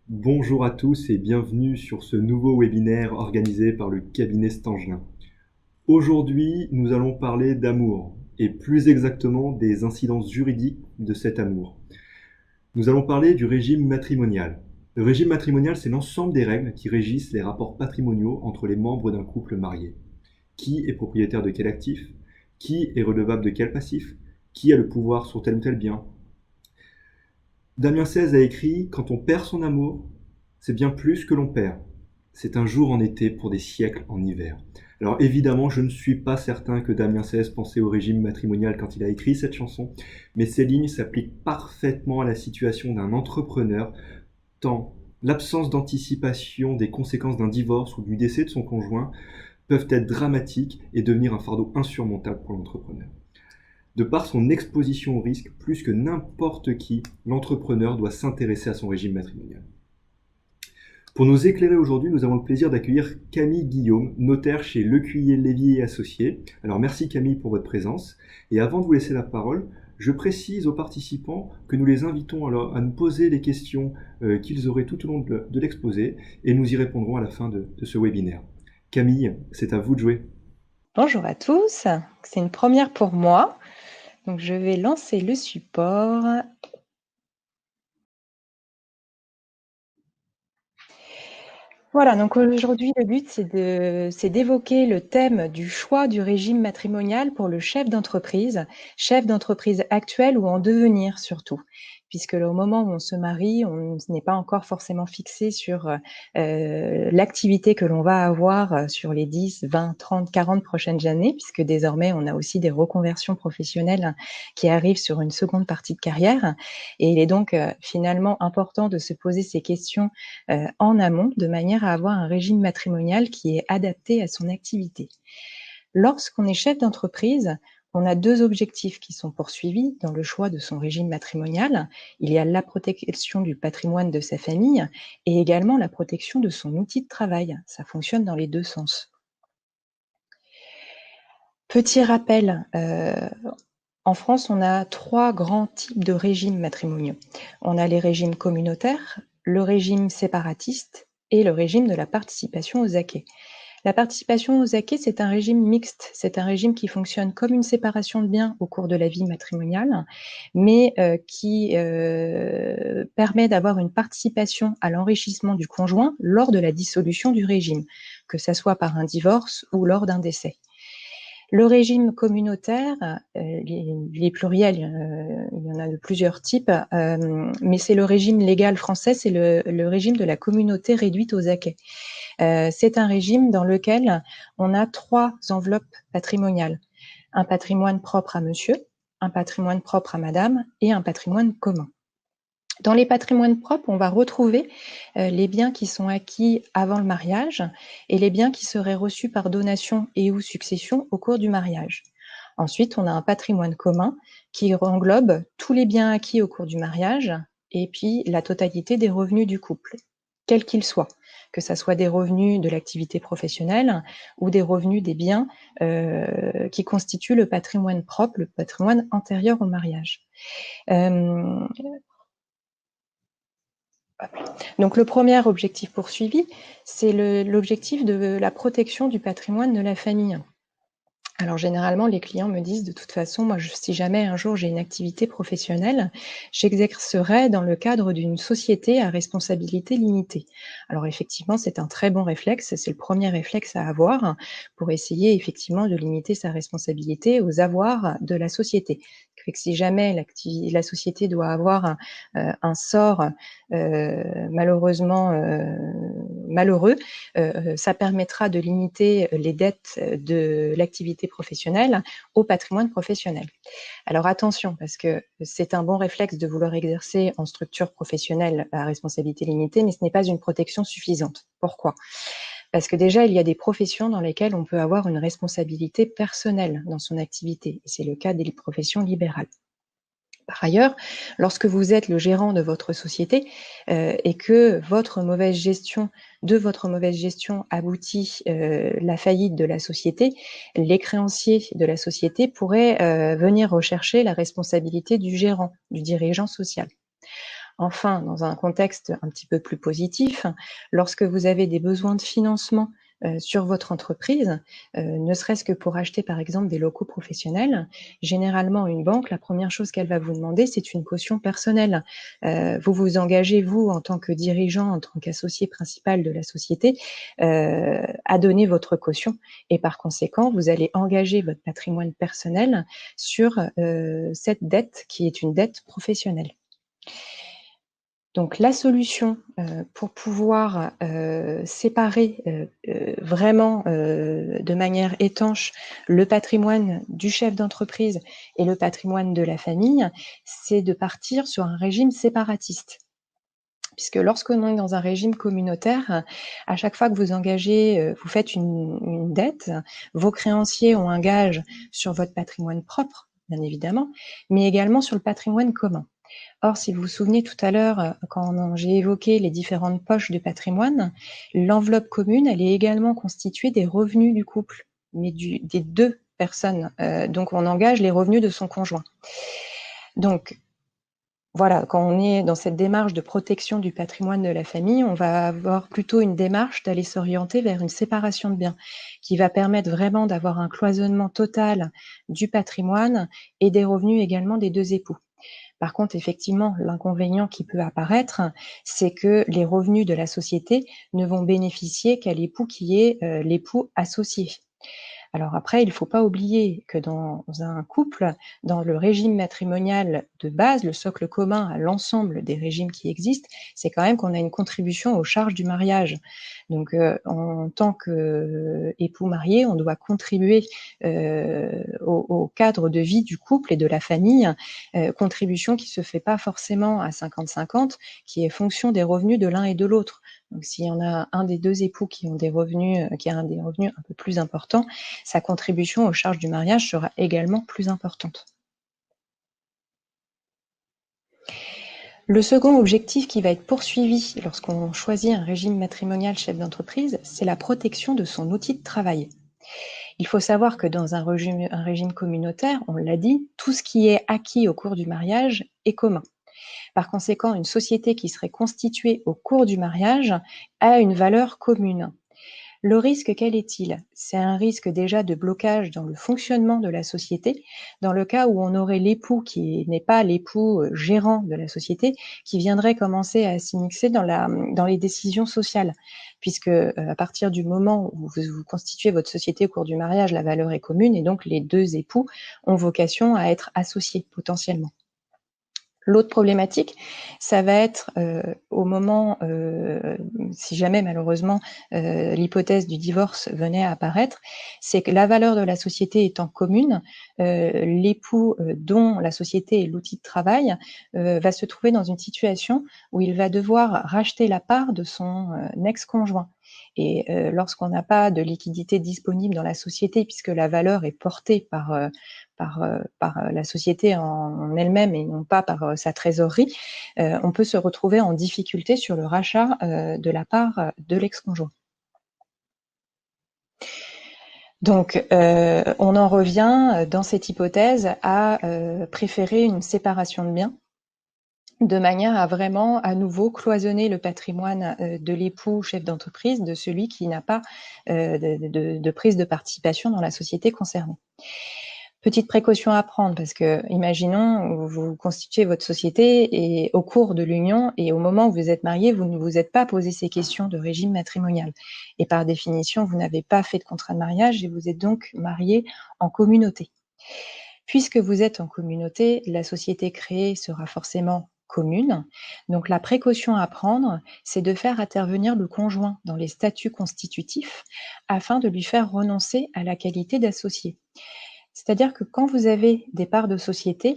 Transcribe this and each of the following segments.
Bonjour à tous et bienvenue sur ce nouveau webinaire organisé par le cabinet Stangelin. Aujourd'hui, nous allons parler d'amour et plus exactement des incidences juridiques de cet amour. Nous allons parler du régime matrimonial. Le régime matrimonial, c'est l'ensemble des règles qui régissent les rapports patrimoniaux entre les membres d'un couple marié. Qui est propriétaire de quel actif? Qui est redevable de quel passif? Qui a le pouvoir sur tel ou tel bien? Damien XVI a écrit « Quand on perd son amour, c'est bien plus que l'on perd. C'est un jour en été pour des siècles en hiver. » Alors évidemment, je ne suis pas certain que Damien XVI pensait au régime matrimonial quand il a écrit cette chanson, mais ces lignes s'appliquent parfaitement à la situation d'un entrepreneur, tant l'absence d'anticipation des conséquences d'un divorce ou du décès de son conjoint peuvent être dramatiques et devenir un fardeau insurmontable pour l'entrepreneur. De par son exposition au risque, plus que n'importe qui, l'entrepreneur doit s'intéresser à son régime matrimonial. Pour nous éclairer aujourd'hui, nous avons le plaisir d'accueillir Camille Guillaume, notaire chez Lecuyer Lévy et Associés. Alors merci Camille pour votre présence. Et avant de vous laisser la parole, je précise aux participants que nous les invitons alors à nous poser les questions qu'ils auraient tout au long de l'exposé et nous y répondrons à la fin de ce webinaire. Camille, c'est à vous de jouer. Bonjour à tous, c'est une première pour moi. Donc je vais lancer le support. Voilà, donc aujourd'hui le but c'est d'évoquer le thème du choix du régime matrimonial pour le chef d'entreprise actuel ou en devenir surtout. Puisque au moment où on se marie, on n'est pas encore forcément fixé sur l'activité que l'on va avoir sur les 10, 20, 30, 40 prochaines années, puisque désormais on a aussi des reconversions professionnelles qui arrivent sur une seconde partie de carrière. Et il est donc finalement important de se poser ces questions en amont, de manière à avoir un régime matrimonial qui est adapté à son activité. Lorsqu'on est chef d'entreprise, on a deux objectifs qui sont poursuivis dans le choix de son régime matrimonial. Il y a la protection du patrimoine de sa famille et également la protection de son outil de travail. Ça fonctionne dans les deux sens. Petit rappel, en France, on a trois grands types de régimes matrimoniaux. On a les régimes communautaires, le régime séparatiste et le régime de la participation aux acquêts. La participation aux acquêts, c'est un régime mixte, c'est un régime qui fonctionne comme une séparation de biens au cours de la vie matrimoniale, mais qui permet d'avoir une participation à l'enrichissement du conjoint lors de la dissolution du régime, que ce soit par un divorce ou lors d'un décès. Le régime communautaire, les pluriels, il y en a de plusieurs types, mais c'est le régime légal français, c'est le régime de la communauté réduite aux acquêts. C'est un régime dans lequel on a trois enveloppes patrimoniales. Un patrimoine propre à monsieur, un patrimoine propre à madame et un patrimoine commun. Dans les patrimoines propres, on va retrouver les biens qui sont acquis avant le mariage et les biens qui seraient reçus par donation et ou succession au cours du mariage. Ensuite, on a un patrimoine commun qui englobe tous les biens acquis au cours du mariage et puis la totalité des revenus du couple, quels qu'ils soient, que ce soit des revenus de l'activité professionnelle ou des revenus des biens qui constituent le patrimoine propre, le patrimoine antérieur au mariage. Donc le premier objectif poursuivi, c'est l'objectif de la protection du patrimoine de la famille. Alors généralement, les clients me disent de toute façon, moi, si jamais un jour j'ai une activité professionnelle, j'exercerai dans le cadre d'une société à responsabilité limitée. Alors effectivement, c'est un très bon réflexe, c'est le premier réflexe à avoir pour essayer effectivement de limiter sa responsabilité aux avoirs de la société. Fait que si jamais la société doit avoir un sort malheureusement malheureux, ça permettra de limiter les dettes de l'activité professionnelle au patrimoine professionnel. Alors attention, parce que c'est un bon réflexe de vouloir exercer en structure professionnelle à responsabilité limitée, mais ce n'est pas une protection suffisante. Pourquoi ? Parce que déjà, il y a des professions dans lesquelles on peut avoir une responsabilité personnelle dans son activité, et c'est le cas des professions libérales. Par ailleurs, lorsque vous êtes le gérant de votre société et que votre mauvaise gestion aboutit la faillite de la société, les créanciers de la société pourraient venir rechercher la responsabilité du gérant, du dirigeant social. Enfin, dans un contexte un petit peu plus positif, lorsque vous avez des besoins de financement sur votre entreprise, ne serait-ce que pour acheter par exemple des locaux professionnels, généralement une banque, la première chose qu'elle va vous demander, c'est une caution personnelle. Vous vous engagez, vous, en tant que dirigeant, en tant qu'associé principal de la société, à donner votre caution et par conséquent, vous allez engager votre patrimoine personnel sur cette dette qui est une dette professionnelle. Donc la solution pour pouvoir séparer vraiment de manière étanche le patrimoine du chef d'entreprise et le patrimoine de la famille, c'est de partir sur un régime séparatiste. Puisque lorsqu'on est dans un régime communautaire, à chaque fois que vous engagez, vous faites une dette, vos créanciers ont un gage sur votre patrimoine propre, bien évidemment, mais également sur le patrimoine commun. Or, si vous vous souvenez tout à l'heure, quand j'ai évoqué les différentes poches de patrimoine, l'enveloppe commune, elle est également constituée des revenus du couple, mais des deux personnes. Donc, on engage les revenus de son conjoint. Donc, voilà, quand on est dans cette démarche de protection du patrimoine de la famille, on va avoir plutôt une démarche d'aller s'orienter vers une séparation de biens qui va permettre vraiment d'avoir un cloisonnement total du patrimoine et des revenus également des deux époux. Par contre, effectivement, l'inconvénient qui peut apparaître, c'est que les revenus de la société ne vont bénéficier qu'à l'époux qui est l'époux associé. Alors après, il ne faut pas oublier que dans un couple, dans le régime matrimonial de base, le socle commun à l'ensemble des régimes qui existent, c'est quand même qu'on a une contribution aux charges du mariage. Donc, en tant qu'époux marié, on doit contribuer au cadre de vie du couple et de la famille, contribution qui ne se fait pas forcément à 50-50, qui est fonction des revenus de l'un et de l'autre. Donc, s'il y en a un des deux époux qui ont des revenus, qui a des revenus un peu plus importants, sa contribution aux charges du mariage sera également plus importante. Le second objectif qui va être poursuivi lorsqu'on choisit un régime matrimonial chef d'entreprise, c'est la protection de son outil de travail. Il faut savoir que dans un régime communautaire, on l'a dit, tout ce qui est acquis au cours du mariage est commun. Par conséquent, une société qui serait constituée au cours du mariage a une valeur commune. Le risque, quel est-il? C'est un risque déjà de blocage dans le fonctionnement de la société, dans le cas où on aurait l'époux qui n'est pas l'époux gérant de la société, qui viendrait commencer à s'immiscer dans les décisions sociales, puisque à partir du moment où vous constituez votre société au cours du mariage, la valeur est commune et donc les deux époux ont vocation à être associés potentiellement. L'autre problématique, ça va être au moment, si jamais malheureusement l'hypothèse du divorce venait à apparaître, c'est que la valeur de la société étant commune, l'époux dont la société est l'outil de travail va se trouver dans une situation où il va devoir racheter la part de son ex-conjoint. Et lorsqu'on n'a pas de liquidité disponible dans la société, puisque la valeur est portée par la société en elle-même et non pas par sa trésorerie, on peut se retrouver en difficulté sur le rachat de la part de l'ex-conjoint. Donc, on en revient dans cette hypothèse à préférer une séparation de biens de manière à vraiment à nouveau cloisonner le patrimoine de l'époux chef d'entreprise de celui qui n'a pas de prise de participation dans la société concernée. Petite précaution à prendre parce que, imaginons, vous constituez votre société et au cours de l'union et au moment où vous êtes marié, vous ne vous êtes pas posé ces questions de régime matrimonial. Et par définition, vous n'avez pas fait de contrat de mariage et vous êtes donc marié en communauté. Puisque vous êtes en communauté, la société créée sera forcément commune. Donc la précaution à prendre, c'est de faire intervenir le conjoint dans les statuts constitutifs afin de lui faire renoncer à la qualité d'associé. C'est-à-dire que quand vous avez des parts de société,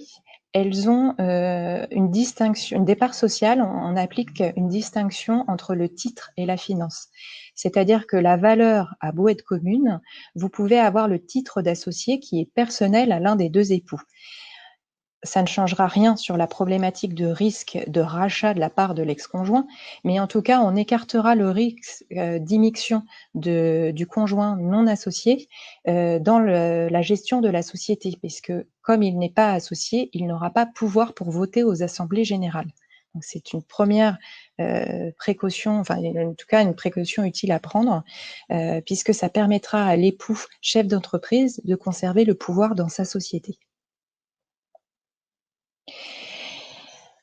elles ont une distinction, des parts sociales, on applique une distinction entre le titre et la finance. C'est-à-dire que la valeur a beau être commune, vous pouvez avoir le titre d'associé qui est personnel à l'un des deux époux. Ça ne changera rien sur la problématique de risque de rachat de la part de l'ex-conjoint, mais en tout cas, on écartera le risque d'immixtion du conjoint non associé dans la gestion de la société, puisque comme il n'est pas associé, il n'aura pas pouvoir pour voter aux assemblées générales. Donc c'est une première précaution, enfin en tout cas une précaution utile à prendre, puisque ça permettra à l'époux chef d'entreprise de conserver le pouvoir dans sa société.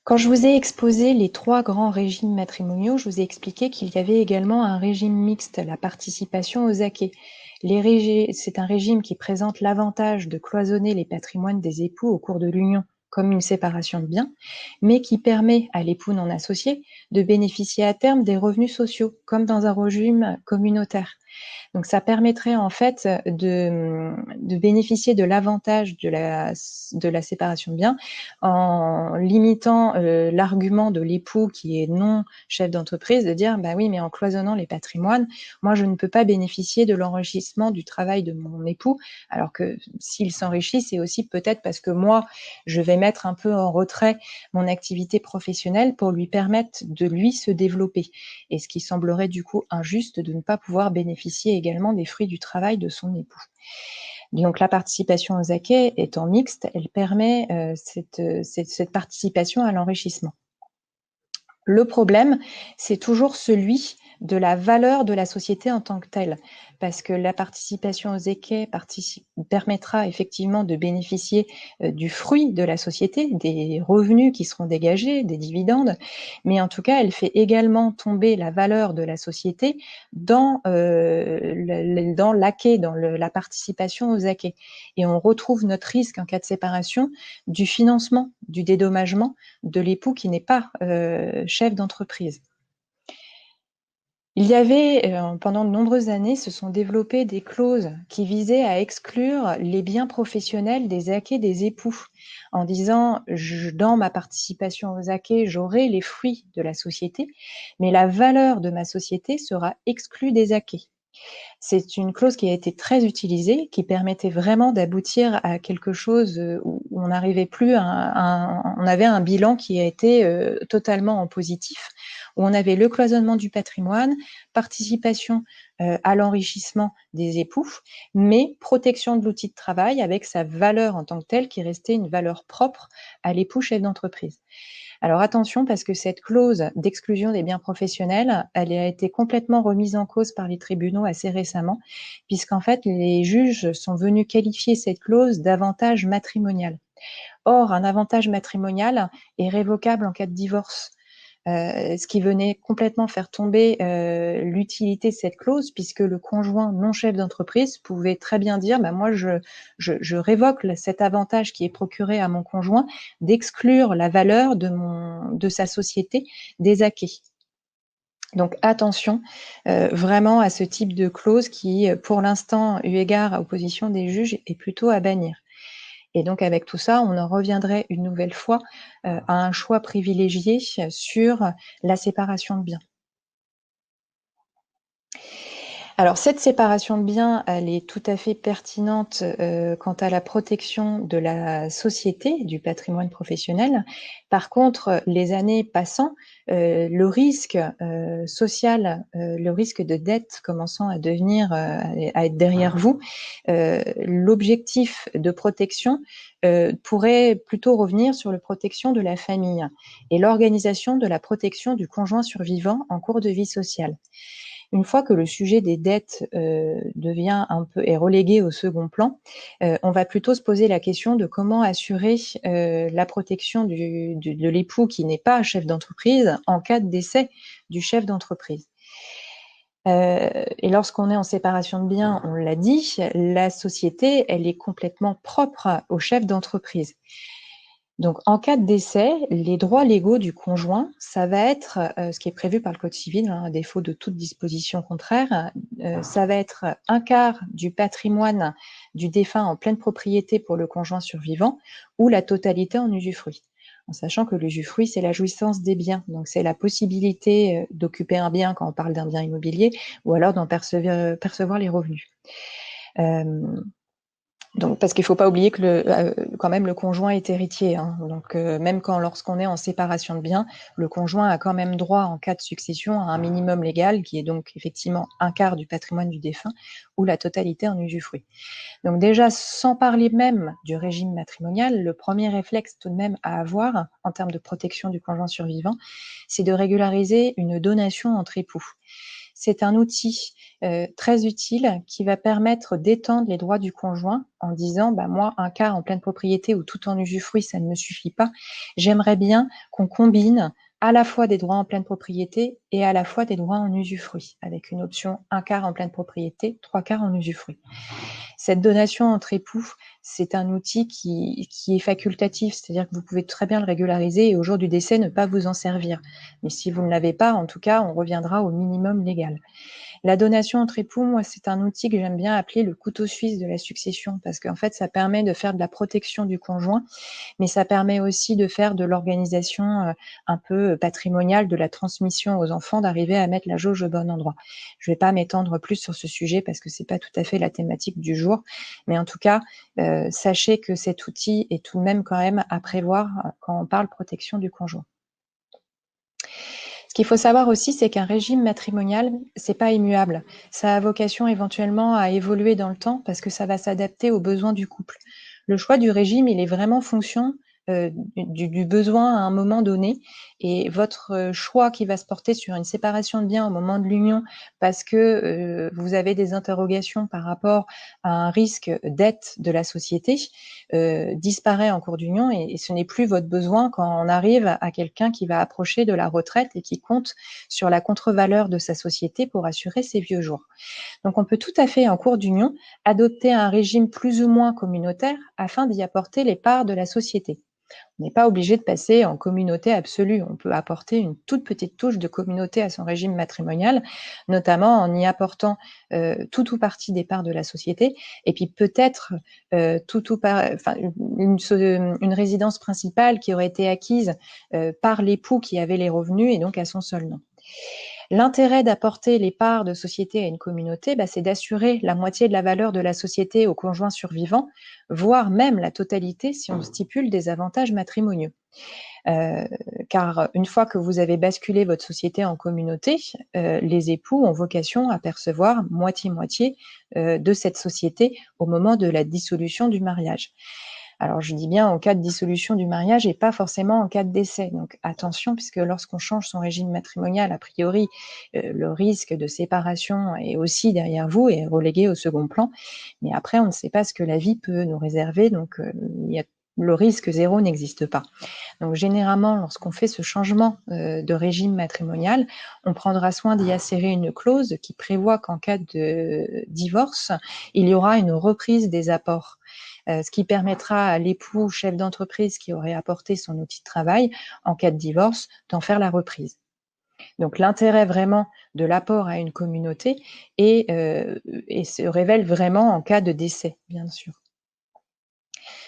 Quand je vous ai exposé les 3 grands régimes matrimoniaux, je vous ai expliqué qu'il y avait également un régime mixte, la participation aux acquêts. C'est un régime qui présente l'avantage de cloisonner les patrimoines des époux au cours de l'union comme une séparation de biens, mais qui permet à l'époux non associé de bénéficier à terme des revenus sociaux, comme dans un régime communautaire. Donc ça permettrait en fait de bénéficier de l'avantage de la séparation de biens en limitant l'argument de l'époux qui est non chef d'entreprise de dire bah oui mais en cloisonnant les patrimoines, moi je ne peux pas bénéficier de l'enrichissement du travail de mon époux, alors que s'il s'enrichit c'est aussi peut-être parce que moi je vais mettre un peu en retrait mon activité professionnelle pour lui permettre de lui se développer, et ce qui semblerait du coup injuste de ne pas pouvoir bénéficier également des fruits du travail de son époux. Donc la participation aux acquêts étant mixte, elle permet cette participation à l'enrichissement. Le problème, c'est toujours celui de la valeur de la société en tant que telle, parce que la participation aux acquêts permettra effectivement de bénéficier du fruit de la société, des revenus qui seront dégagés, des dividendes, mais en tout cas, elle fait également tomber la valeur de la société dans l'acquêt, dans la participation aux acquêts. Et on retrouve notre risque en cas de séparation du financement, du dédommagement de l'époux qui n'est pas chef d'entreprise. Il y avait, pendant de nombreuses années, se sont développées des clauses qui visaient à exclure les biens professionnels des acquêts des époux, en disant dans ma participation aux acquêts, j'aurai les fruits de la société, mais la valeur de ma société sera exclue des acquêts. C'est une clause qui a été très utilisée, qui permettait vraiment d'aboutir à quelque chose où on n'arrivait plus on avait un bilan qui a été totalement en positif, où on avait le cloisonnement du patrimoine, participation à l'enrichissement des époux, mais protection de l'outil de travail avec sa valeur en tant que telle qui restait une valeur propre à l'époux chef d'entreprise. Alors attention, parce que cette clause d'exclusion des biens professionnels, elle a été complètement remise en cause par les tribunaux assez récemment, puisqu'en fait, les juges sont venus qualifier cette clause d'avantage matrimonial. Or, un avantage matrimonial est révocable en cas de divorce. Ce qui venait complètement faire tomber l'utilité de cette clause, puisque le conjoint non chef d'entreprise pouvait très bien dire bah, moi je révoque cet avantage qui est procuré à mon conjoint d'exclure la valeur de sa société des acquêts. Donc attention vraiment à ce type de clause qui, pour l'instant, eu égard aux positions des juges, est plutôt à bannir. Et donc avec tout ça, on en reviendrait une nouvelle fois à un choix privilégié sur la séparation de biens. Alors cette séparation de biens, elle est tout à fait pertinente quant à la protection de la société, du patrimoine professionnel. Par contre, les années passant, le risque social, le risque de dette commençant à devenir, à être derrière vous, l'objectif de protection pourrait plutôt revenir sur la protection de la famille et l'organisation de la protection du conjoint survivant en cours de vie sociale. Une fois que le sujet des dettes est relégué au second plan, on va plutôt se poser la question de comment assurer la protection de l'époux qui n'est pas chef d'entreprise en cas de décès du chef d'entreprise. Et lorsqu'on est en séparation de biens, on l'a dit, la société, elle est complètement propre au chef d'entreprise. Donc, en cas de décès, les droits légaux du conjoint, ça va être ce qui est prévu par le Code civil, à défaut de toute disposition contraire, ça va être un quart du patrimoine du défunt en pleine propriété pour le conjoint survivant ou la totalité en usufruit. En sachant que l'usufruit, c'est la jouissance des biens. Donc, c'est la possibilité d'occuper un bien quand on parle d'un bien immobilier ou alors d'en percevoir les revenus. Donc, parce qu'il ne faut pas oublier que quand même le conjoint est héritier, hein. Donc, même lorsqu'on est en séparation de biens, le conjoint a quand même droit, en cas de succession, à un minimum légal, qui est donc effectivement un quart du patrimoine du défunt ou la totalité en usufruit. Donc déjà, sans parler même du régime matrimonial, le premier réflexe tout de même à avoir en termes de protection du conjoint survivant, c'est de régulariser une donation entre époux. C'est un outil très utile qui va permettre d'étendre les droits du conjoint en disant moi, un quart en pleine propriété ou tout en usufruit, ça ne me suffit pas. J'aimerais bien qu'on combine à la fois des droits en pleine propriété et à la fois des droits en usufruit, avec une option un quart en pleine propriété, trois quarts en usufruit. Cette donation entre époux, c'est un outil qui est facultatif, c'est-à-dire que vous pouvez très bien le régulariser et au jour du décès ne pas vous en servir. Mais si vous ne l'avez pas, en tout cas, on reviendra au minimum légal. La donation entre époux, moi, c'est un outil que j'aime bien appeler le couteau suisse de la succession, parce qu'en fait, ça permet de faire de la protection du conjoint, mais ça permet aussi de faire de l'organisation un peu patrimoniale, de la transmission aux enfants, d'arriver à mettre la jauge au bon endroit. Je ne vais pas m'étendre plus sur ce sujet parce que c'est pas tout à fait la thématique du jour, mais en tout cas, sachez que cet outil est tout de même quand même à prévoir quand on parle protection du conjoint. Ce qu'il faut savoir aussi, c'est qu'un régime matrimonial, c'est pas immuable. Ça a vocation éventuellement à évoluer dans le temps parce que ça va s'adapter aux besoins du couple. Le choix du régime, il est vraiment fonction du besoin à un moment donné, et votre choix qui va se porter sur une séparation de biens au moment de l'union parce que vous avez des interrogations par rapport à un risque dette de la société disparaît en cours d'union, et ce n'est plus votre besoin quand on arrive à quelqu'un qui va approcher de la retraite et qui compte sur la contre-valeur de sa société pour assurer ses vieux jours. Donc on peut tout à fait en cours d'union adopter un régime plus ou moins communautaire afin d'y apporter les parts de la société. On n'est pas obligé de passer en communauté absolue. On peut apporter une toute petite touche de communauté à son régime matrimonial, notamment en y apportant tout ou partie des parts de la société, et puis peut-être une résidence principale qui aurait été acquise par l'époux qui avait les revenus et donc à son seul nom. L'intérêt d'apporter les parts de société à une communauté, c'est d'assurer la moitié de la valeur de la société au conjoint survivant, voire même la totalité si on stipule des avantages matrimoniaux. Car une fois que vous avez basculé votre société en communauté, les époux ont vocation à percevoir moitié-moitié de cette société au moment de la dissolution du mariage. Alors, je dis bien en cas de dissolution du mariage et pas forcément en cas de décès. Donc, attention, puisque lorsqu'on change son régime matrimonial, a priori, le risque de séparation est aussi derrière vous et relégué au second plan. Mais après, on ne sait pas ce que la vie peut nous réserver. Donc, le risque zéro n'existe pas. Donc, généralement, lorsqu'on fait ce changement de régime matrimonial, on prendra soin d'y insérer une clause qui prévoit qu'en cas de divorce, il y aura une reprise des apports. Ce qui permettra à l'époux ou chef d'entreprise qui aurait apporté son outil de travail, en cas de divorce, d'en faire la reprise. Donc l'intérêt vraiment de l'apport à une communauté se révèle vraiment en cas de décès, bien sûr.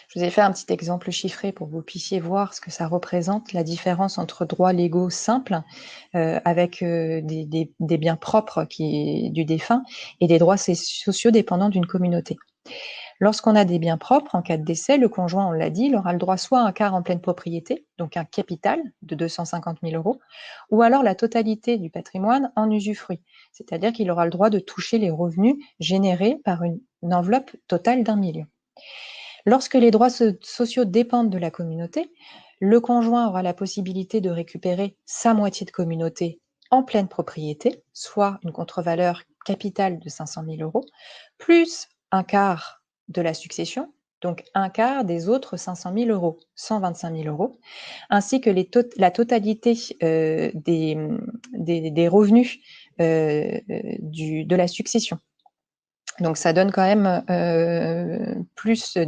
Je vous ai fait un petit exemple chiffré pour que vous puissiez voir ce que ça représente, la différence entre droits légaux simples avec des biens propres du défunt et des droits sociaux dépendants d'une communauté. Lorsqu'on a des biens propres, en cas de décès, le conjoint, on l'a dit, il aura le droit soit à un quart en pleine propriété, donc un capital de 250 000 euros, ou alors la totalité du patrimoine en usufruit, c'est-à-dire qu'il aura le droit de toucher les revenus générés par une enveloppe totale d'1 million. Lorsque les droits sociaux dépendent de la communauté, le conjoint aura la possibilité de récupérer sa moitié de communauté en pleine propriété, soit une contre-valeur capitale de 500 000 euros, plus un quart de la succession, donc un quart des autres 500 000 euros, 125 000 euros, ainsi que la totalité des revenus de la succession. Donc ça donne quand même plus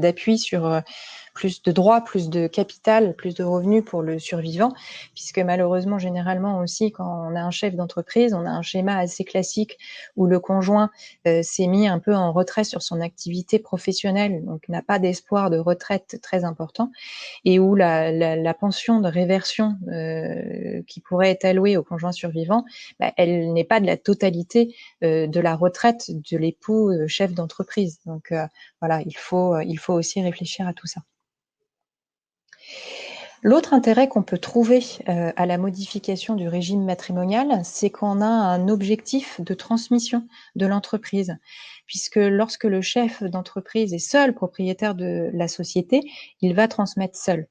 plus de droits, plus de capital, plus de revenus pour le survivant, puisque malheureusement, généralement aussi, quand on a un chef d'entreprise, on a un schéma assez classique où le conjoint s'est mis un peu en retrait sur son activité professionnelle, donc n'a pas d'espoir de retraite très important, et où la pension de réversion qui pourrait être allouée au conjoint survivant, elle n'est pas de la totalité de la retraite de l'époux chef d'entreprise. Donc voilà, il faut aussi réfléchir à tout ça. L'autre intérêt qu'on peut trouver à la modification du régime matrimonial, c'est qu'on a un objectif de transmission de l'entreprise, puisque lorsque le chef d'entreprise est seul propriétaire de la société, il va transmettre seul.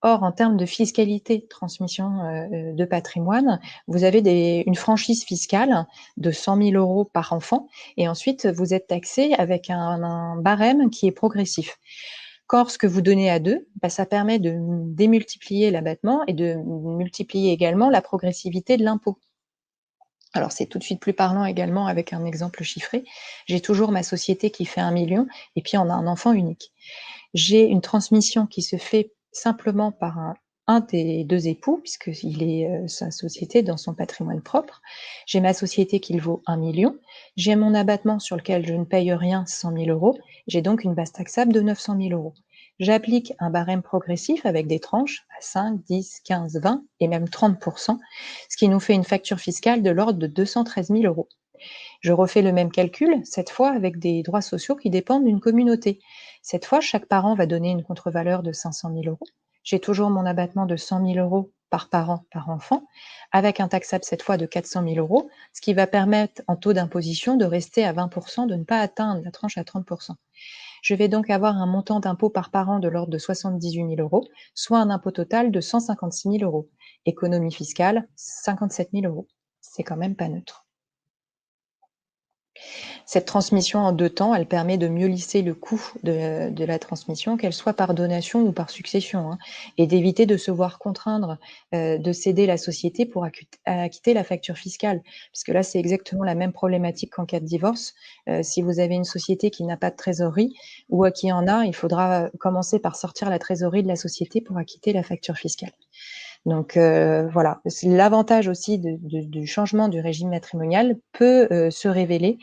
Or, en termes de fiscalité, transmission de patrimoine, vous avez une franchise fiscale de 100 000 euros par enfant, et ensuite vous êtes taxé avec un barème qui est progressif. Quand ce que vous donnez à deux, ça permet de démultiplier l'abattement et de multiplier également la progressivité de l'impôt. Alors c'est tout de suite plus parlant également avec un exemple chiffré. J'ai toujours ma société qui fait 1 million et puis on a un enfant unique. J'ai une transmission qui se fait simplement par un des deux époux, puisqu'il est sa société dans son patrimoine propre. J'ai ma société qui vaut 1 million. J'ai mon abattement sur lequel je ne paye rien, 100 000 euros. J'ai donc une base taxable de 900 000 euros. J'applique un barème progressif avec des tranches à 5, 10, 15, 20 et même 30%, ce qui nous fait une facture fiscale de l'ordre de 213 000 euros. Je refais le même calcul, cette fois avec des droits sociaux qui dépendent d'une communauté. Cette fois, chaque parent va donner une contre-valeur de 500 000 euros. J'ai toujours mon abattement de 100 000 euros par parent, par enfant, avec un taxable cette fois de 400 000 euros, ce qui va permettre en taux d'imposition de rester à 20%, de ne pas atteindre la tranche à 30%. Je vais donc avoir un montant d'impôt par parent de l'ordre de 78 000 euros, soit un impôt total de 156 000 euros. Économie fiscale, 57 000 euros. C'est quand même pas neutre. Cette transmission en 2 temps, elle permet de mieux lisser le coût de la transmission, qu'elle soit par donation ou par succession, et d'éviter de se voir contraindre de céder la société pour acquitter la facture fiscale. Puisque là, c'est exactement la même problématique qu'en cas de divorce. Si vous avez une société qui n'a pas de trésorerie ou qui en a, il faudra commencer par sortir la trésorerie de la société pour acquitter la facture fiscale. Donc voilà, l'avantage aussi du changement du régime matrimonial peut se révéler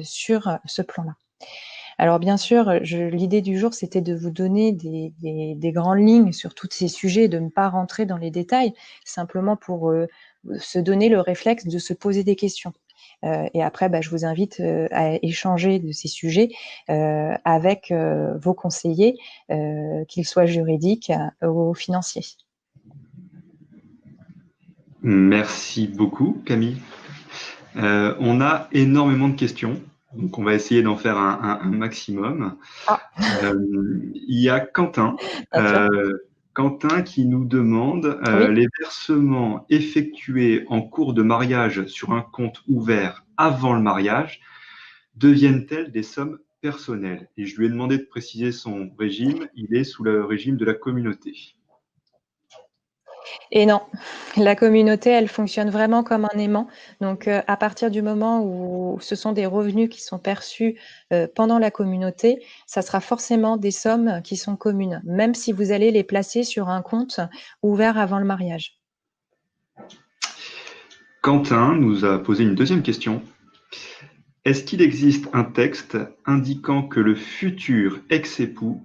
sur ce plan-là. Alors bien sûr, l'idée du jour, c'était de vous donner des grandes lignes sur tous ces sujets, de ne pas rentrer dans les détails, simplement pour se donner le réflexe de se poser des questions. Et après, je vous invite à échanger de ces sujets avec vos conseillers, qu'ils soient juridiques ou financiers. Merci beaucoup, Camille. On a énormément de questions, donc on va essayer d'en faire un maximum. Il y a Quentin qui nous demande Oui. les versements effectués en cours de mariage sur un compte ouvert avant le mariage deviennent-elles des sommes personnelles? Et je lui ai demandé de préciser son régime. Il est sous le régime de la communauté. Et non, la communauté, elle fonctionne vraiment comme un aimant. Donc, à partir du moment où ce sont des revenus qui sont perçus pendant la communauté, ça sera forcément des sommes qui sont communes, même si vous allez les placer sur un compte ouvert avant le mariage. Quentin nous a posé une deuxième question. Est-ce qu'il existe un texte indiquant que le futur ex-époux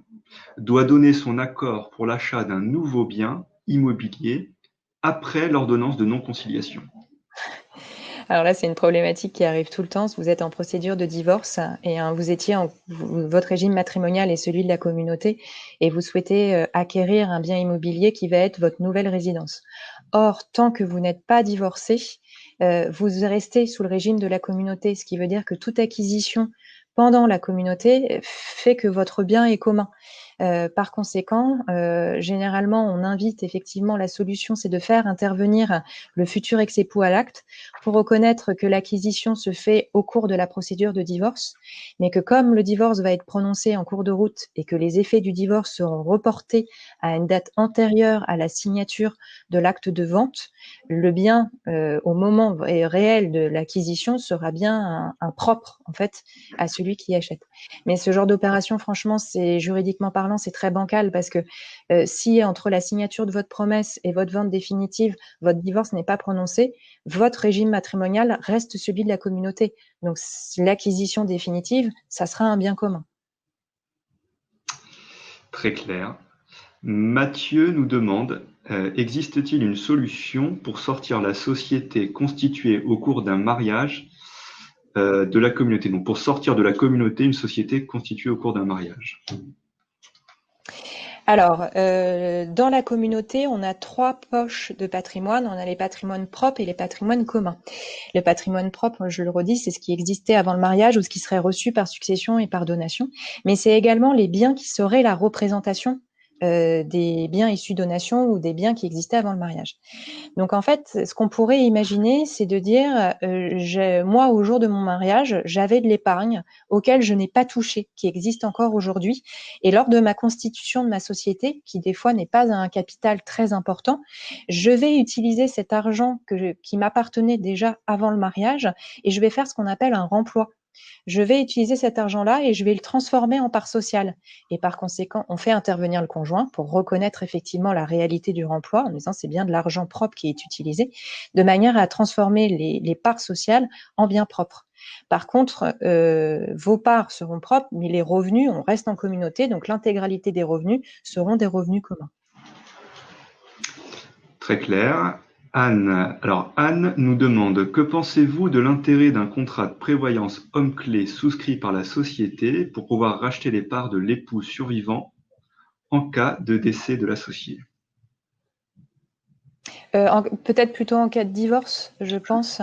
doit donner son accord pour l'achat d'un nouveau bien immobilier après l'ordonnance de non-conciliation? Alors là, c'est une problématique qui arrive tout le temps. Vous êtes en procédure de divorce et votre régime matrimonial est celui de la communauté et vous souhaitez acquérir un bien immobilier qui va être votre nouvelle résidence. Or, tant que vous n'êtes pas divorcé, vous restez sous le régime de la communauté, ce qui veut dire que toute acquisition pendant la communauté fait que votre bien est commun. Par conséquent, généralement, on invite effectivement, la solution, c'est de faire intervenir le futur ex-époux à l'acte pour reconnaître que l'acquisition se fait au cours de la procédure de divorce, mais que comme le divorce va être prononcé en cours de route et que les effets du divorce seront reportés à une date antérieure à la signature de l'acte de vente, le bien au moment réel de l'acquisition sera bien un propre en fait à celui qui achète. Mais ce genre d'opération, franchement, c'est juridiquement parlant parlant, c'est très bancal parce que si entre la signature de votre promesse et votre vente définitive, votre divorce n'est pas prononcé, votre régime matrimonial reste celui de la communauté. Donc l'acquisition définitive, ça sera un bien commun. Très clair. Mathieu nous demande, existe-t-il une solution pour sortir la société constituée au cours d'un mariage de la communauté? Donc pour sortir de la communauté une société constituée au cours d'un mariage. Alors, dans la communauté, on a 3 poches de patrimoine. On a les patrimoines propres et les patrimoines communs. Le patrimoine propre, je le redis, c'est ce qui existait avant le mariage ou ce qui serait reçu par succession et par donation. Mais c'est également les biens qui seraient la représentation des biens issus donation ou des biens qui existaient avant le mariage. Donc en fait, ce qu'on pourrait imaginer, c'est de dire, moi, au jour de mon mariage, j'avais de l'épargne auquel je n'ai pas touché, qui existe encore aujourd'hui. Et lors de ma constitution de ma société, qui des fois n'est pas un capital très important, je vais utiliser cet argent qui m'appartenait déjà avant le mariage et je vais faire ce qu'on appelle un remploi. Je vais utiliser cet argent-là et je vais le transformer en part sociale. Et par conséquent, on fait intervenir le conjoint pour reconnaître effectivement la réalité du remploi en disant c'est bien de l'argent propre qui est utilisé, de manière à transformer les parts sociales en biens propres. Par contre, vos parts seront propres, mais les revenus, on reste en communauté, donc l'intégralité des revenus seront des revenus communs. Très clair. Anne nous demande, que pensez-vous de l'intérêt d'un contrat de prévoyance homme-clé souscrit par la société pour pouvoir racheter les parts de l'époux survivant en cas de décès de l'associé? Peut-être plutôt en cas de divorce, je pense.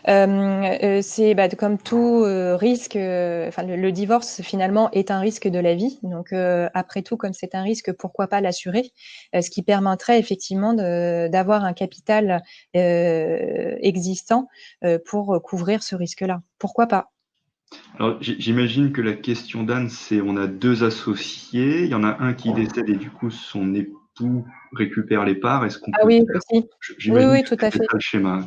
C'est comme tout risque, le divorce finalement est un risque de la vie. Donc après tout, comme c'est un risque, pourquoi pas l'assurer, ce qui permettrait effectivement d'avoir un capital existant pour couvrir ce risque-là. Pourquoi pas? Alors, j'imagine que la question d'Anne, c'est on a 2 associés, il y en a un qui décède et du coup son époux récupère les parts. Est-ce qu'on Ah peut oui, faire? aussi. Oui, J'imagine oui, que tout à c'est fait. ça le schéma.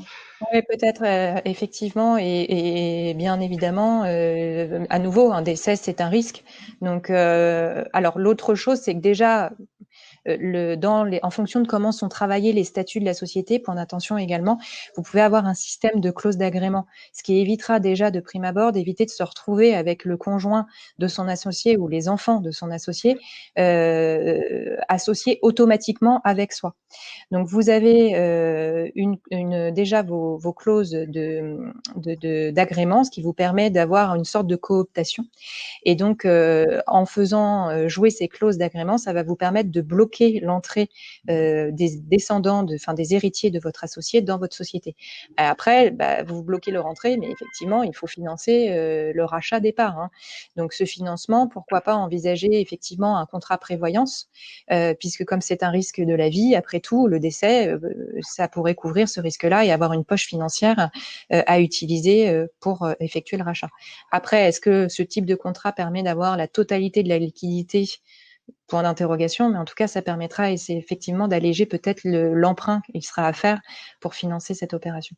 Oui, peut-être, effectivement, et bien évidemment, à nouveau, un décès, c'est un risque. Donc, alors l'autre chose, c'est que déjà, en fonction de comment sont travaillés les statuts de la société, point d'attention également, vous pouvez avoir un système de clause d'agrément, ce qui évitera déjà de prime abord d'éviter de se retrouver avec le conjoint de son associé ou les enfants de son associé associés automatiquement avec soi. Donc vous avez déjà vos clauses d'agrément, ce qui vous permet d'avoir une sorte de cooptation. Et donc, en faisant jouer ces clauses d'agrément, ça va vous permettre de bloquer l'entrée des descendants, des héritiers de votre associé dans votre société. Après, vous bloquez leur entrée, mais effectivement, il faut financer le rachat des parts. Hein. Donc, ce financement, pourquoi pas envisager effectivement un contrat prévoyance, puisque comme c'est un risque de la vie, après tout, le décès, ça pourrait couvrir ce risque-là et avoir une poche financière à utiliser pour effectuer le rachat. Après, est-ce que ce type de contrat permet d'avoir la totalité de la liquidité? Point d'interrogation, mais en tout cas, ça permettra et c'est effectivement d'alléger peut-être l'emprunt qu'il sera à faire pour financer cette opération.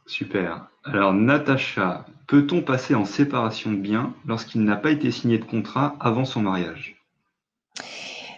Super. Alors, Natacha, peut-on passer en séparation de biens lorsqu'il n'a pas été signé de contrat avant son mariage?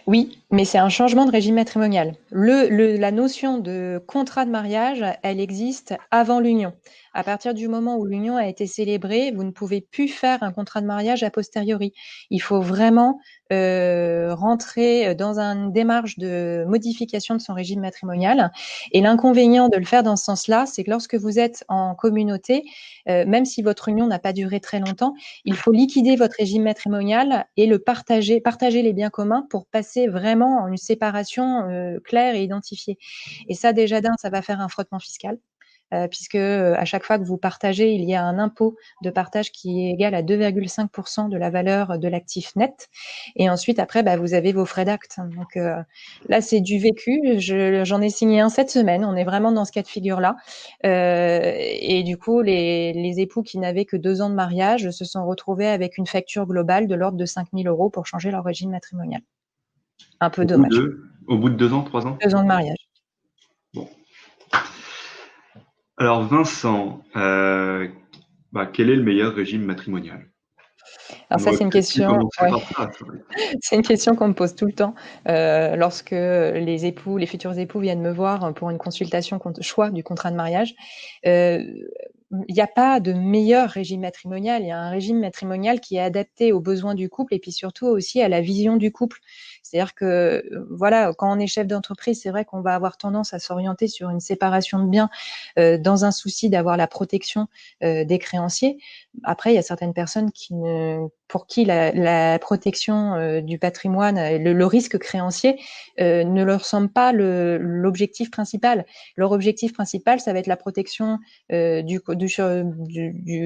Oui, mais c'est un changement de régime matrimonial. La notion de contrat de mariage, elle existe avant l'union. À partir du moment où l'union a été célébrée, vous ne pouvez plus faire un contrat de mariage a posteriori. Il faut vraiment rentrer dans une démarche de modification de son régime matrimonial. Et l'inconvénient de le faire dans ce sens-là, c'est que lorsque vous êtes en communauté, même si votre union n'a pas duré très longtemps, il faut liquider votre régime matrimonial et partager les biens communs pour passer vraiment en une séparation claire et identifiée. Et ça, déjà d'un, ça va faire un frottement fiscal. Puisque à chaque fois que vous partagez, il y a un impôt de partage qui est égal à 2,5% de la valeur de l'actif net. Et ensuite, après, vous avez vos frais d'acte. Donc là, c'est du vécu. J'en ai signé un cette semaine. On est vraiment dans ce cas de figure-là. Et du coup, les époux qui n'avaient que 2 ans de mariage se sont retrouvés avec une facture globale de l'ordre de 5 000 € pour changer leur régime matrimonial. Un peu dommage. Au bout de 2 ans, 3 ans? 2 ans de mariage. Bon. Alors Vincent, quel est le meilleur régime matrimonial? Alors On ça, aurait c'est une peut-être pu question, commencer ouais, par ça, c'est vrai. c'est une question qu'on me pose tout le temps lorsque les futurs époux viennent me voir pour une consultation choix du contrat de mariage. Euh, il n'y a pas de meilleur régime matrimonial. Il y a un régime matrimonial qui est adapté aux besoins du couple et puis surtout aussi à la vision du couple. C'est-à-dire que voilà, quand on est chef d'entreprise, c'est vrai qu'on va avoir tendance à s'orienter sur une séparation de biens dans un souci d'avoir la protection des créanciers. Après, il y a certaines personnes pour qui la protection du patrimoine, le risque créancier ne leur semble pas l'objectif principal. Leur objectif principal, ça va être la protection du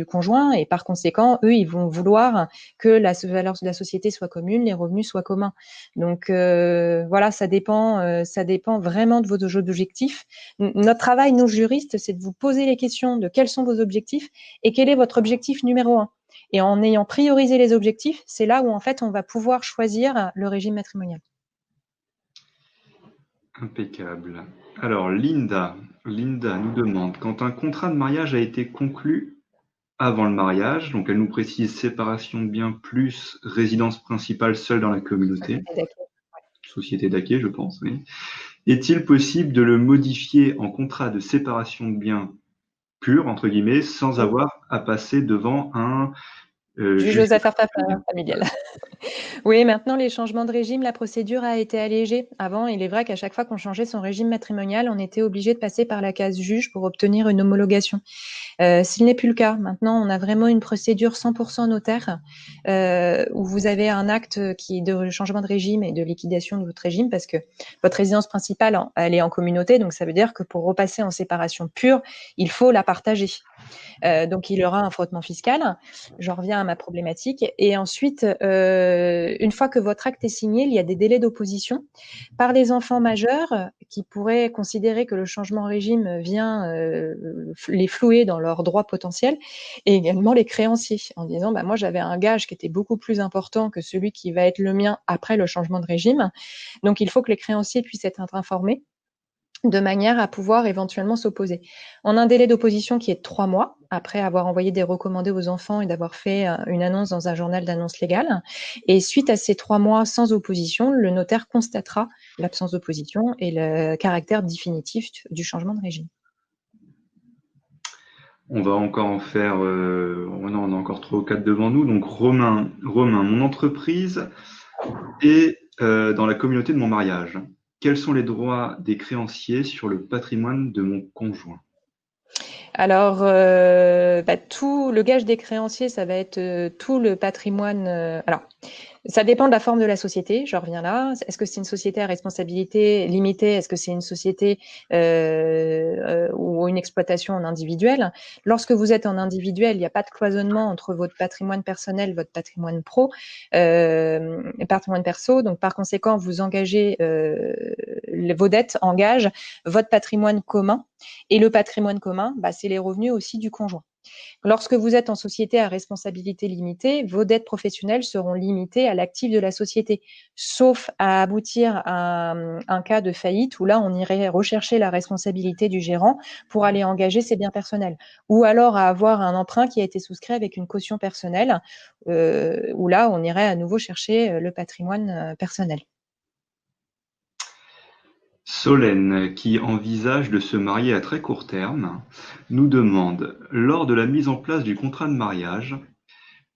conjoint et par conséquent, eux, ils vont vouloir que la valeur de la société soit commune, les revenus soient communs. Donc voilà, ça dépend vraiment de vos objectifs. Notre travail, nous juristes, c'est de vous poser les questions de quels sont vos objectifs et quel est votre objectif numéro 1. Et en ayant priorisé les objectifs, c'est là où en fait on va pouvoir choisir le régime matrimonial. Impeccable. Alors, Linda nous demande, quand un contrat de mariage a été conclu avant le mariage, donc elle nous précise séparation de biens plus résidence principale seule dans la communauté, société d'acquet, je pense, oui. Est-il possible de le modifier en contrat de séparation de biens pur, entre guillemets, sans avoir à passer devant un Juge juge aux affaires familial? familiales. Oui, maintenant, les changements de régime, la procédure a été allégée. Avant, il est vrai qu'à chaque fois qu'on changeait son régime matrimonial, on était obligé de passer par la case juge pour obtenir une homologation. S'il n'est plus le cas, maintenant, on a vraiment une procédure 100% notaire où vous avez un acte qui est de changement de régime et de liquidation de votre régime parce que votre résidence principale, elle est en communauté, donc ça veut dire que pour repasser en séparation pure, il faut la partager. Donc, il y aura un frottement fiscal. J'en reviens à ma problématique. Et ensuite, une fois que votre acte est signé, il y a des délais d'opposition par les enfants majeurs qui pourraient considérer que le changement de régime vient les flouer dans leurs droits potentiels et également les créanciers en disant bah, moi, j'avais un gage qui était beaucoup plus important que celui qui va être le mien après le changement de régime. Donc, il faut que les créanciers puissent être informés de manière à pouvoir éventuellement s'opposer. On a un délai d'opposition qui est de 3 mois, après avoir envoyé des recommandés aux enfants et d'avoir fait une annonce dans un journal d'annonce légale. Et suite à ces 3 mois sans opposition, le notaire constatera l'absence d'opposition et le caractère définitif du changement de régime. On va encore en faire, on a encore 3 ou 4 devant nous. Donc Romain, mon entreprise est dans la communauté de mon mariage. Quels sont les droits des créanciers sur le patrimoine de mon conjoint? Alors, tout le gage des créanciers, ça va être tout le patrimoine. Alors, ça dépend de la forme de la société. Je reviens là. Est-ce que c'est une société à responsabilité limitée? Est-ce que c'est une société ou une exploitation en individuel? Lorsque vous êtes en individuel, il n'y a pas de cloisonnement entre votre patrimoine personnel, votre patrimoine pro, et patrimoine perso. Donc, par conséquent, vous engagez vos dettes engagent votre patrimoine commun. Et le patrimoine commun, c'est les revenus aussi du conjoint. Lorsque vous êtes en société à responsabilité limitée, vos dettes professionnelles seront limitées à l'actif de la société, sauf à aboutir à un cas de faillite où là, on irait rechercher la responsabilité du gérant pour aller engager ses biens personnels. Ou alors à avoir un emprunt qui a été souscrit avec une caution personnelle, où là, on irait à nouveau chercher le patrimoine personnel. Solène, qui envisage de se marier à très court terme, nous demande, lors de la mise en place du contrat de mariage,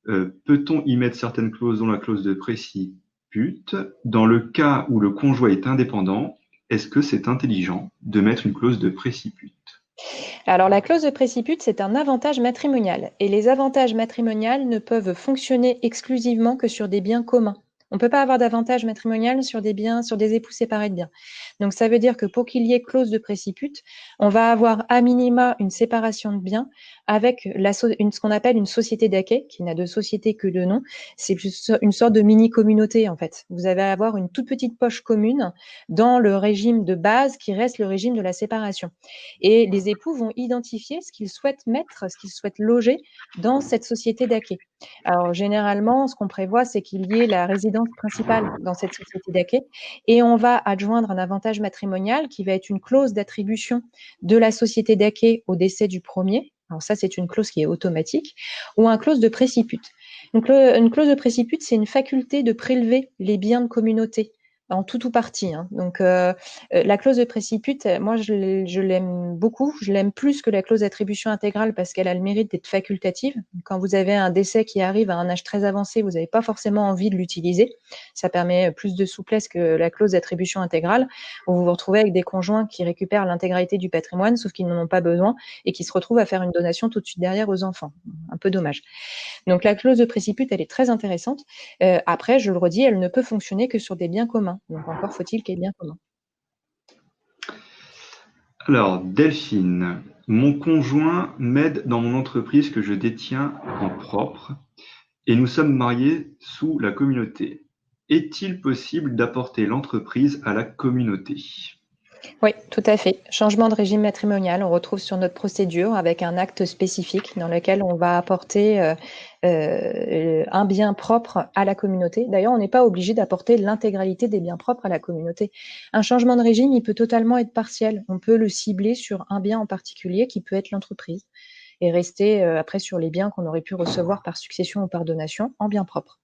peut-on y mettre certaines clauses, dont la clause de préciput? Dans le cas où le conjoint est indépendant, est-ce que c'est intelligent de mettre une clause de préciput? Alors, la clause de préciput, c'est un avantage matrimonial. Et les avantages matrimoniaux ne peuvent fonctionner exclusivement que sur des biens communs. On ne peut pas avoir d'avantage matrimonial sur des biens, sur des époux séparés de biens. Donc, ça veut dire que pour qu'il y ait clause de préciput, on va avoir à minima une séparation de biens avec ce qu'on appelle une société d'acquet, qui n'a de société que de nom. C'est une sorte de mini-communauté, en fait. Vous allez avoir une toute petite poche commune dans le régime de base qui reste le régime de la séparation. Et les époux vont identifier ce qu'ils souhaitent mettre, ce qu'ils souhaitent loger dans cette société d'acquet. Alors, généralement, ce qu'on prévoit, c'est qu'il y ait la résidence principale dans cette société d'acquet et on va adjoindre un avantage matrimonial qui va être une clause d'attribution de la société d'acquet au décès du premier. Alors ça, c'est une clause qui est automatique ou un clause de préciput. Donc, une clause de préciput, c'est une faculté de prélever les biens de communauté en tout ou partie. Hein. Donc, la clause de préciput, moi, je l'aime beaucoup. Je l'aime plus que la clause d'attribution intégrale parce qu'elle a le mérite d'être facultative. Quand vous avez un décès qui arrive à un âge très avancé, vous n'avez pas forcément envie de l'utiliser. Ça permet plus de souplesse que la clause d'attribution intégrale, où vous vous retrouvez avec des conjoints qui récupèrent l'intégralité du patrimoine, sauf qu'ils n'en ont pas besoin et qui se retrouvent à faire une donation tout de suite derrière aux enfants. Un peu dommage. Donc la clause de préciput, elle est très intéressante. Après, je le redis, elle ne peut fonctionner que sur des biens communs. Donc encore faut-il qu'il y ait biens communs. Alors, Delphine, mon conjoint m'aide dans mon entreprise que je détiens en propre et nous sommes mariés sous la communauté. Est-il possible d'apporter l'entreprise à la communauté? Oui, tout à fait. Changement de régime matrimonial, on retrouve sur notre procédure avec un acte spécifique dans lequel on va apporter un bien propre à la communauté. D'ailleurs, on n'est pas obligé d'apporter l'intégralité des biens propres à la communauté. Un changement de régime, il peut totalement être partiel. On peut le cibler sur un bien en particulier qui peut être l'entreprise et rester après sur les biens qu'on aurait pu recevoir par succession ou par donation en bien propre.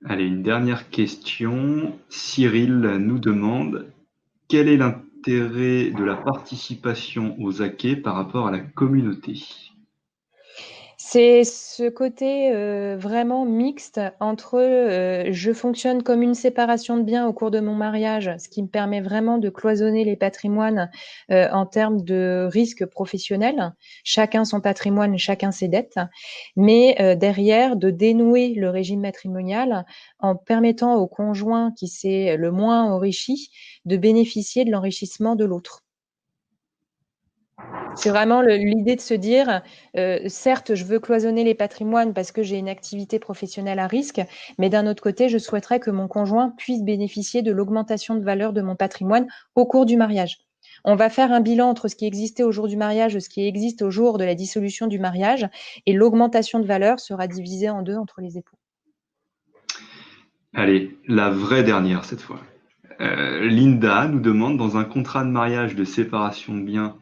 Allez, une dernière question. Cyril nous demande quel est l'intérêt de la participation aux acquets par rapport à la communauté? C'est ce côté vraiment mixte entre je fonctionne comme une séparation de biens au cours de mon mariage, ce qui me permet vraiment de cloisonner les patrimoines en termes de risque professionnel, chacun son patrimoine, chacun ses dettes, mais derrière de dénouer le régime matrimonial en permettant au conjoint qui s'est le moins enrichi de bénéficier de l'enrichissement de l'autre. C'est vraiment l'idée de se dire, certes, je veux cloisonner les patrimoines parce que j'ai une activité professionnelle à risque, mais d'un autre côté, je souhaiterais que mon conjoint puisse bénéficier de l'augmentation de valeur de mon patrimoine au cours du mariage. On va faire un bilan entre ce qui existait au jour du mariage et ce qui existe au jour de la dissolution du mariage, et l'augmentation de valeur sera divisée en deux entre les époux. Allez, la vraie dernière cette fois. Linda nous demande dans un contrat de mariage de séparation de biens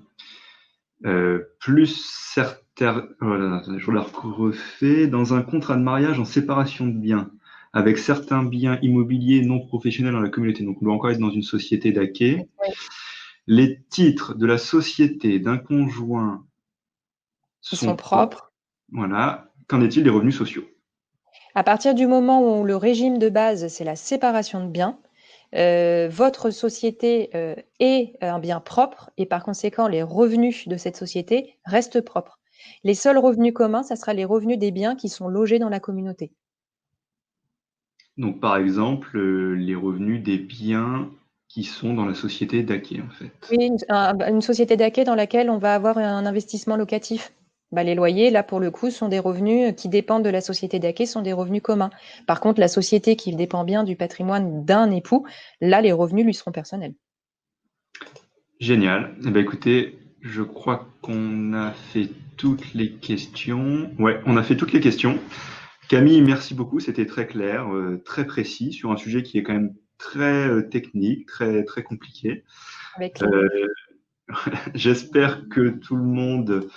plus certains, voilà, je la refais, dans un contrat de mariage en séparation de biens avec certains biens immobiliers non professionnels dans la communauté. Donc on doit encore être dans une société d'acquet. Oui. Les titres de la société d'un conjoint Qui sont sont propres. propres. Voilà. Qu'en est-il des revenus sociaux? À partir du moment où le régime de base, c'est la séparation de biens, votre société est un bien propre et par conséquent, les revenus de cette société restent propres. Les seuls revenus communs, ça sera les revenus des biens qui sont logés dans la communauté. Donc par exemple, les revenus des biens qui sont dans la société d'acquet en fait. Oui, une société d'acquet dans laquelle on va avoir un investissement locatif. Bah, les loyers, là, pour le coup, sont des revenus qui dépendent de la société d'acquet, sont des revenus communs. Par contre, la société qui dépend bien du patrimoine d'un époux, là, les revenus lui seront personnels. Génial. Eh ben, écoutez, je crois qu'on a fait toutes les questions. Ouais, on a fait toutes les questions. Camille, merci beaucoup. C'était très clair, très précis sur un sujet qui est quand même très technique, très très compliqué. Avec Euh, plaisir. J'espère que tout le monde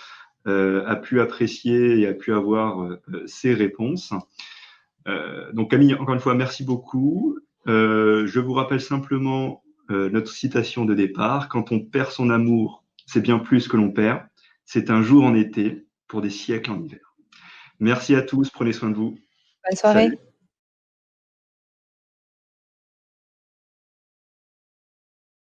a pu apprécier et a pu avoir ces réponses. Donc Camille, encore une fois, merci beaucoup. Je vous rappelle simplement notre citation de départ. Quand on perd son amour, c'est bien plus que l'on perd. C'est un jour en été pour des siècles en hiver. Merci à tous, prenez soin de vous. Bonne soirée. Salut.